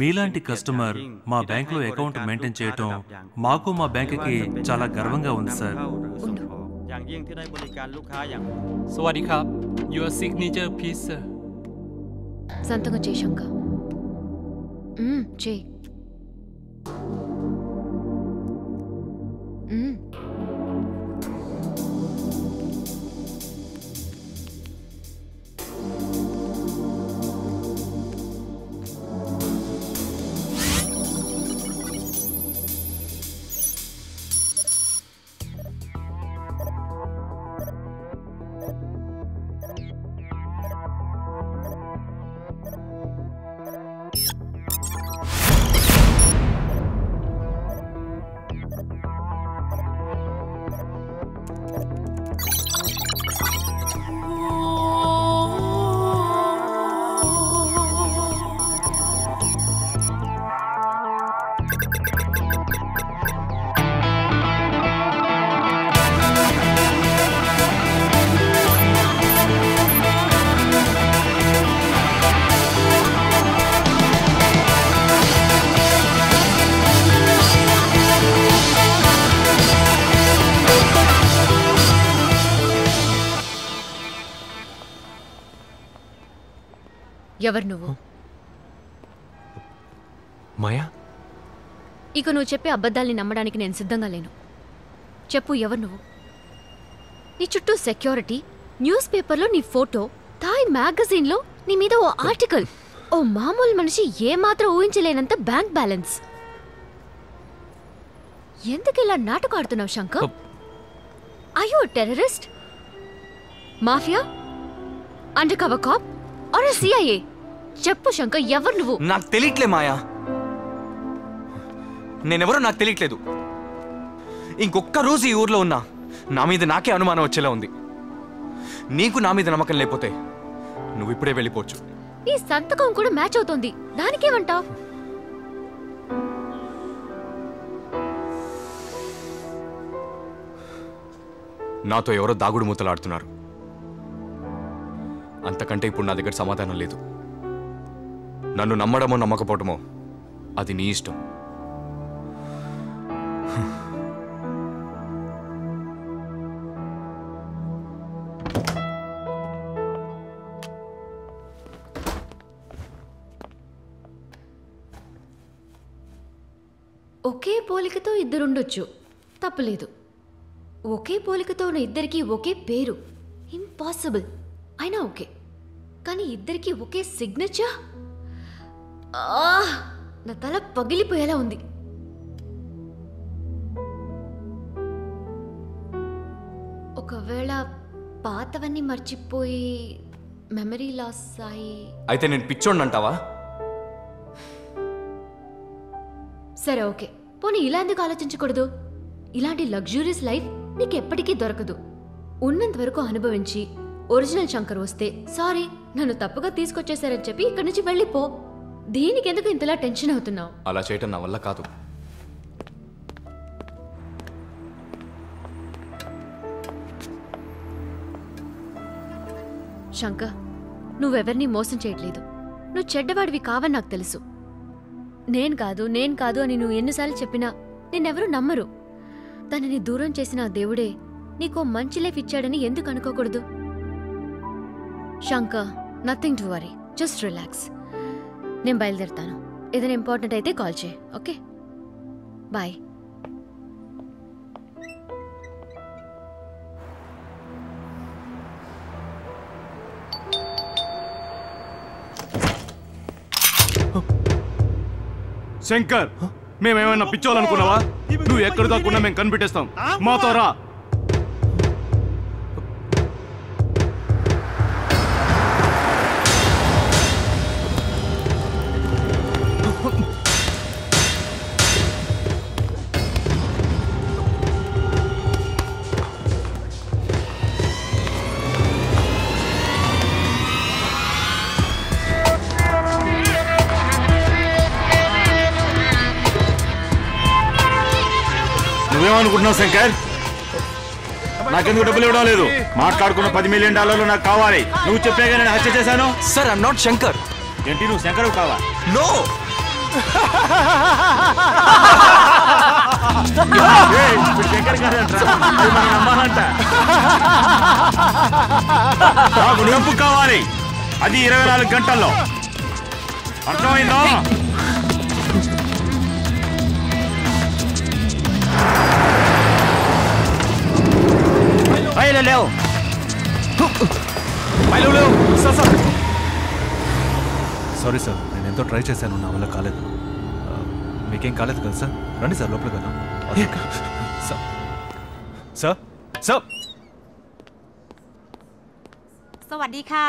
మీలాంటి కస్టమర్ మా బ్యాంకులో అకౌంట్ మెయింటైన్ చేయటం మాకు మా బ్యాంకుకి చాలా గర్వంగా ఉంది sir. Sawadee-krab. Your signature please sir. సంతకం చేయి శంక. చేయి. ఎవరు నువ్వు? మాయా, ఇక నువ్వు చెప్పే అబద్ధాల్ని నమ్మడానికి నేను సిద్ధంగా లేను. చెప్పు, ఎవరు నువ్వు? నీ చుట్టూ సెక్యూరిటీ, న్యూస్ పేపర్లో నీ ఫోటో, థాయ్ మ్యాగజైన్లో నీ మీద ఓ ఆర్టికల్, ఓ మామూలు మనిషి ఏమాత్రం ఊహించలేనంత బ్యాంక్ బ్యాలెన్స్. ఎందుకు ఇలా నాటకం ఆడుతున్నావు శంకర్? అయ్యో terrorist, mafia, undercover cop or CIA? చెప్పు శంకర్, ఎవరు నువ్వు? నాకు తెలియట్లే మాయా, నేనెవరో నాకు తెలియట్లేదు. ఇంకొక్క రోజు ఈ ఊర్లో ఉన్నా నా మీద నాకే అనుమానం వచ్చేలా ఉంది. నీకు నా మీద నమ్మకం లేకపోతే నువ్వు ఇప్పుడే వెళ్ళిపోవచ్చు. నీ సంతకం కూడా మ్యాచ్ అవుతోంది, దానికేమంటావు? నాతో ఎవరో దాగుడు మూతలాడుతున్నారు. అంతకంటే ఇప్పుడు నా దగ్గర సమాధానం లేదు. నన్ను నమ్మడమో నమ్మకపోవటమో అది నీ ఇష్టం. ఒకే పోలికతో ఇద్దరుండొచ్చు, తప్పలేదు. ఒకే పోలికతో ఉన్న ఇద్దరికి ఒకే పేరు ఇంపాసిబుల్, అయినా ఓకే. కానీ ఇద్దరికి ఒకే సిగ్నేచర్, నా తల పగిలిపోయేలా ఉంది. ఒకవేళ పాతవన్నీ మర్చిపోయి మెమరీ లాస్ అయి అయితే నేను పిచ్చోడిని అంటావా? సరే ఓకే, పోనీ ఇలా ఎందుకు ఆలోచించకూడదు? ఇలాంటి లగ్జూరియస్ లైఫ్ నీకు ఎప్పటికీ దొరకదు. ఉన్నంత వరకు అనుభవించి ఒరిజినల్ శంకర్ వస్తే సారీ నన్ను తప్పుగా తీసుకొచ్చేసారని చెప్పి ఇక్కడి నుంచి వెళ్ళిపో. దీనికి ఎందుకు ఇంతలా టెన్షన్ అవుతున్నావు? అలా చేయటం నా వల్ల కాదు. శంకర్, నువ్వెవరినీ మోసం చేయట్లేదు. నువ్వు చెడ్డవాడివి కావని నాకు తెలుసు. నేను కాదు అని నువ్వు ఎన్నిసార్లు చెప్పినా నిన్నెవరూ నమ్మరు. తనని దూరం చేసిన ఆ దేవుడే నీకో మంచి లైఫ్ ఇచ్చాడని ఎందుకు అనుకోకూడదు? Shankar, nothing to worry, just relax. నేను బయలుదేరుతాను. ఏదైనా ఇంపార్టెంట్ అయితే కాల్ చేయి, ఓకే? బాయ్. శంకర్, మేమేమైనా పిచ్చోలనుకున్నావా? నువ్వు ఎక్కడ దాక్కున్నా మేము కనిపెట్టేస్తాం. మాతో రా. నువ్వేమనుకుంటున్నావు శంకర్? నాకెందుకు డబ్బులు ఇవ్వడం లేదు? మాట్లాడుకున్న $10 మిలియన్ నాకు కావాలి. నువ్వు చెప్పేగా నేను హత్య చేశాను. Sir, I'm not Shankar. ఏంటి నువ్వు శంకరు కావా? నో శంకర్ కాదంటరా, అది మనం నమ్మాలంట. నాకు డబ్బు కావాలి, అది 24 గంటల్లో. అర్థమైందా? లేవు సార్. సారీ సార్, నేను ఎంతో ట్రై చేశాను, నా వల్ల కాలేదు. మీకేం కాలేదు కదా సార్? రండి సార్ లోపలికి వెళ్దాం. Sir sir sir สวัสดีค่ะ